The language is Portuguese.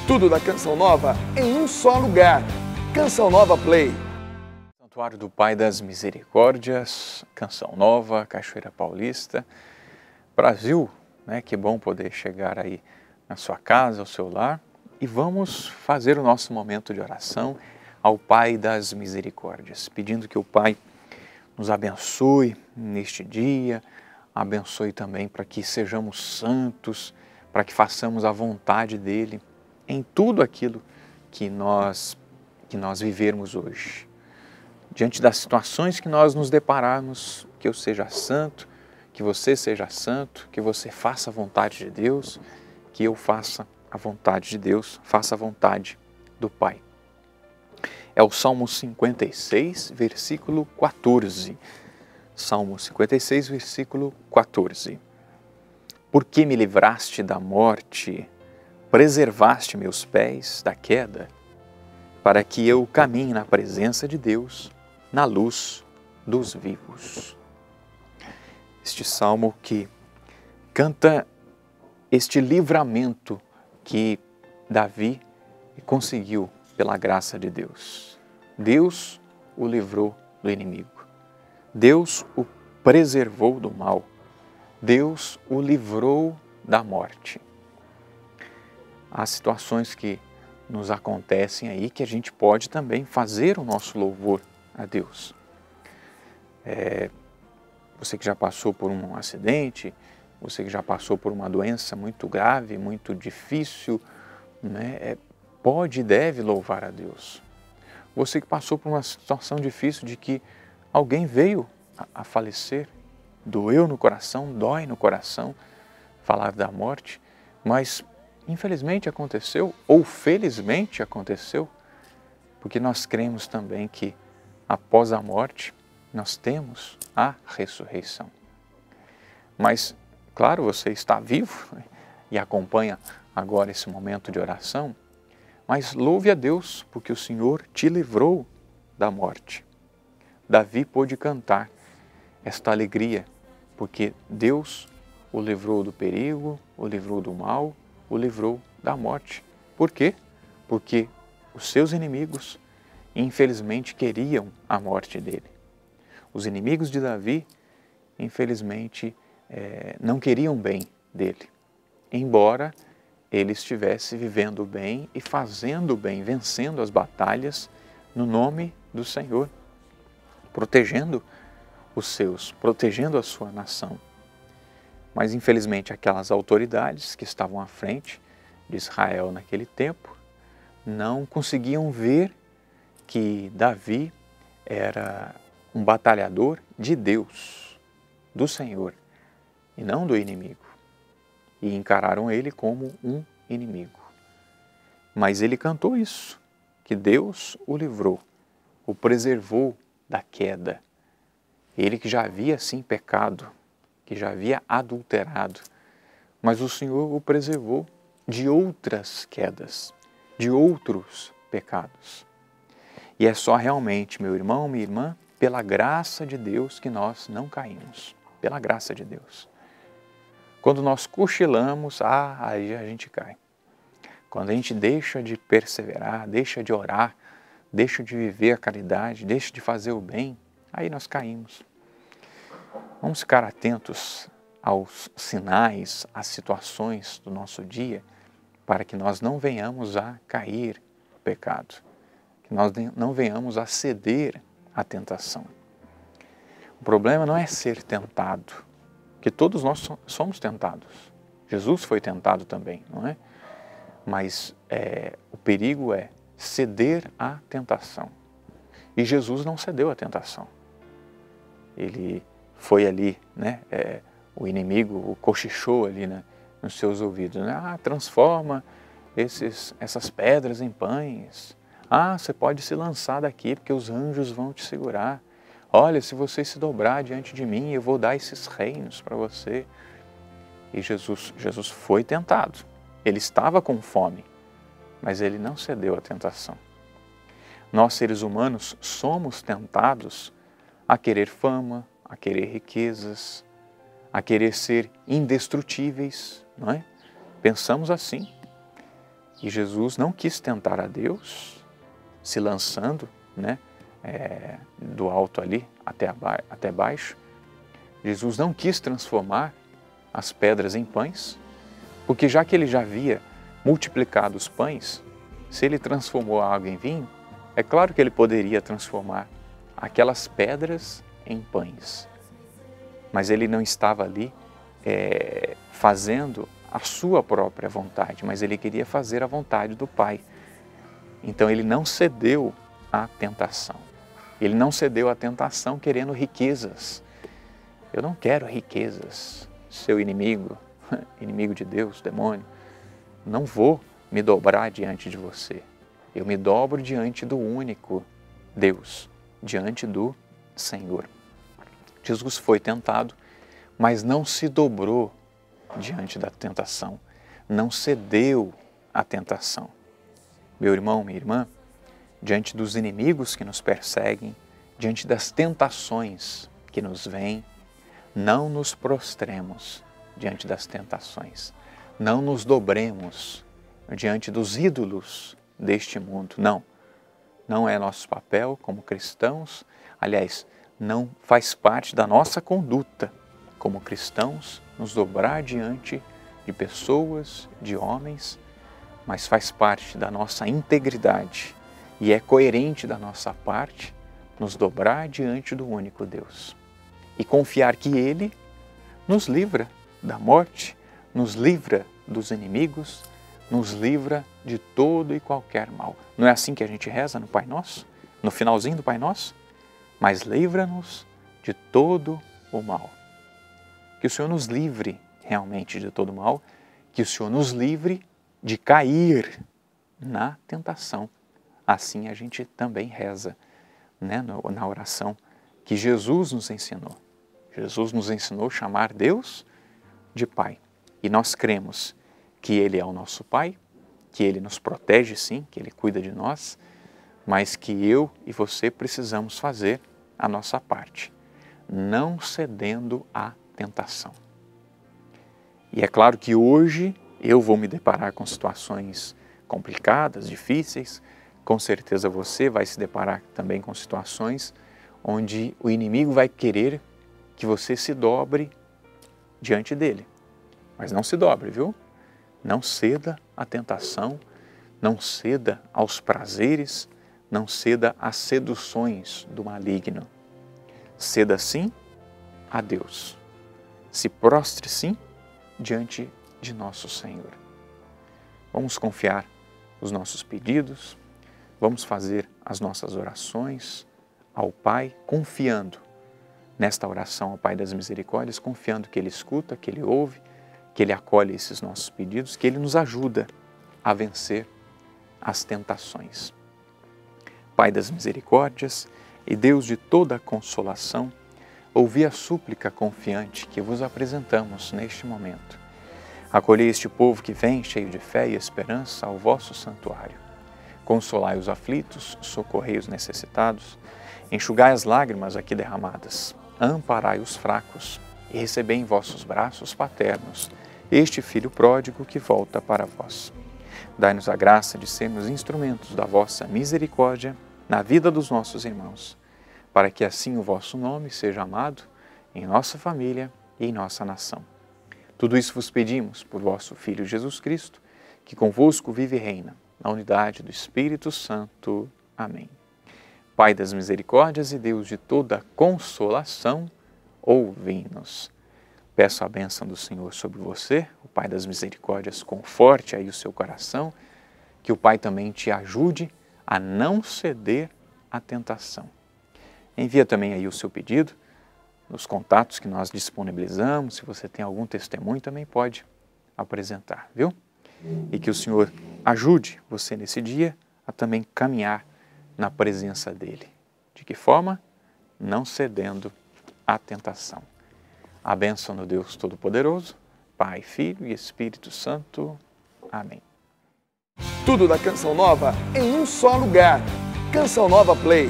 Tudo da Canção Nova em um só lugar. Canção Nova Play. Santuário do Pai das Misericórdias, Canção Nova, Cachoeira Paulista, Brasil, né? Que bom poder chegar aí na sua casa, ao seu lar, e vamos fazer o nosso momento de oração ao Pai das Misericórdias, pedindo que o Pai nos abençoe neste dia, abençoe também para que sejamos santos, para que façamos a vontade dEle em tudo aquilo que nós vivermos hoje. Diante das situações que nós nos depararmos, que eu seja santo, que você seja santo, que você faça a vontade de Deus, que eu faça a vontade de Deus, faça a vontade do Pai. É o Salmo 56, versículo 14. Salmo 56, versículo 14. Por que me livraste da morte, preservaste meus pés da queda, para que eu caminhe na presença de Deus, na luz dos vivos. Este salmo que canta este livramento que Davi conseguiu pela graça de Deus. Deus o livrou do inimigo. Deus o preservou do mal. Deus o livrou da morte. Há situações que nos acontecem aí que a gente pode também fazer o nosso louvor a Deus. Você que já passou por um acidente, você que já passou por uma doença muito grave, muito difícil, né? Pode e deve louvar a Deus. Você que passou por uma situação difícil de que alguém veio a falecer, doeu no coração, dói no coração falar da morte, mas infelizmente aconteceu, ou felizmente aconteceu, porque nós cremos também que após a morte nós temos a ressurreição. Mas, claro, você está vivo e acompanha agora esse momento de oração, mas louve a Deus porque o Senhor te livrou da morte. Davi pôde cantar esta alegria porque Deus o livrou do perigo, o livrou do mal, o livrou da morte. Por quê? Porque os seus inimigos, infelizmente, queriam a morte dele. Os inimigos de Davi, infelizmente, não queriam bem dele, embora ele estivesse vivendo bem e fazendo bem, vencendo as batalhas no nome do Senhor, protegendo os seus, protegendo a sua nação. Mas, infelizmente, aquelas autoridades que estavam à frente de Israel naquele tempo não conseguiam ver que Davi era um batalhador de Deus, do Senhor, e não do inimigo. E encararam ele como um inimigo. Mas ele cantou isso, que Deus o livrou, o preservou da queda. Ele que já havia, sim, pecado, que já havia adulterado, mas o Senhor o preservou de outras quedas, de outros pecados. E é só realmente, meu irmão, minha irmã, pela graça de Deus que nós não caímos, pela graça de Deus. Quando nós cochilamos, aí a gente cai. Quando a gente deixa de perseverar, deixa de orar, deixa de viver a caridade, deixa de fazer o bem, aí nós caímos. Vamos ficar atentos aos sinais, às situações do nosso dia, para que nós não venhamos a cair no pecado, que nós não venhamos a ceder à tentação. O problema não é ser tentado, porque todos nós somos tentados. Jesus foi tentado também, não é? Mas o perigo é ceder à tentação. E Jesus não cedeu à tentação. Ele foi ali, né? O inimigo o cochichou ali, né, nos seus ouvidos. Né? Transforma essas pedras em pães. Você pode se lançar daqui porque os anjos vão te segurar. Olha, se você se dobrar diante de mim, eu vou dar esses reinos para você. E Jesus foi tentado. Ele estava com fome, mas ele não cedeu à tentação. Nós, seres humanos, somos tentados a querer fama, a querer riquezas, a querer ser indestrutíveis, não é? Pensamos assim. E Jesus não quis tentar a Deus, se lançando, né, do alto ali até baixo. Jesus não quis transformar as pedras em pães, porque já que ele já havia multiplicado os pães, se ele transformou a água em vinho, é claro que ele poderia transformar aquelas pedras em pães. Mas ele não estava ali fazendo a sua própria vontade, mas ele queria fazer a vontade do Pai. Então ele não cedeu à tentação. Ele não cedeu à tentação querendo riquezas. Eu não quero riquezas, seu inimigo, inimigo de Deus, demônio. Não vou me dobrar diante de você. Eu me dobro diante do único Deus, diante do Senhor. Jesus foi tentado, mas não se dobrou diante da tentação, não cedeu à tentação. Meu irmão, minha irmã, diante dos inimigos que nos perseguem, diante das tentações que nos vêm, não nos prostremos diante das tentações, não nos dobremos diante dos ídolos deste mundo. Não é nosso papel como cristãos, aliás, não faz parte da nossa conduta como cristãos nos dobrar diante de pessoas, de homens, mas faz parte da nossa integridade e é coerente da nossa parte nos dobrar diante do único Deus e confiar que Ele nos livra da morte, nos livra dos inimigos, nos livra de todo e qualquer mal. Não é assim que a gente reza no Pai Nosso? No finalzinho do Pai Nosso? Mas livra-nos de todo o mal. Que o Senhor nos livre realmente de todo o mal, que o Senhor nos livre de cair na tentação. Assim a gente também reza, né, na oração que Jesus nos ensinou. Jesus nos ensinou a chamar Deus de Pai. E nós cremos que Ele é o nosso Pai, que Ele nos protege sim, que Ele cuida de nós, mas que eu e você precisamos fazer a nossa parte, não cedendo à tentação. E é claro que hoje eu vou me deparar com situações complicadas, difíceis, com certeza você vai se deparar também com situações onde o inimigo vai querer que você se dobre diante dele. Mas não se dobre, viu? Não ceda à tentação, não ceda aos prazeres, não ceda às seduções do maligno. Ceda sim a Deus. Se prostre sim diante de nosso Senhor. Vamos confiar os nossos pedidos, vamos fazer as nossas orações ao Pai, confiando nesta oração ao Pai das Misericórdias, confiando que Ele escuta, que Ele ouve, que Ele acolhe esses nossos pedidos, que Ele nos ajuda a vencer as tentações. Pai das Misericórdias e Deus de toda a consolação, ouvi a súplica confiante que vos apresentamos neste momento. Acolhei este povo que vem, cheio de fé e esperança, ao vosso santuário. Consolai os aflitos, socorrei os necessitados, enxugai as lágrimas aqui derramadas, amparai os fracos e recebei em vossos braços paternos este Filho pródigo que volta para vós. Dai-nos a graça de sermos instrumentos da vossa misericórdia na vida dos nossos irmãos, para que assim o vosso nome seja amado em nossa família e em nossa nação. Tudo isso vos pedimos por vosso Filho Jesus Cristo, que convosco vive e reina, na unidade do Espírito Santo. Amém. Pai das misericórdias e Deus de toda consolação, ouvi-nos. Peço a bênção do Senhor sobre você, o Pai das misericórdias conforte aí o seu coração, que o Pai também te ajude a não ceder à tentação. Envia também aí o seu pedido nos contatos que nós disponibilizamos. Se você tem algum testemunho, também pode apresentar, viu? E que o Senhor ajude você nesse dia a também caminhar na presença dEle. De que forma? Não cedendo à tentação. A bênção do Deus Todo-Poderoso, Pai, Filho e Espírito Santo. Amém. Tudo da Canção Nova em um só lugar. Canção Nova Play.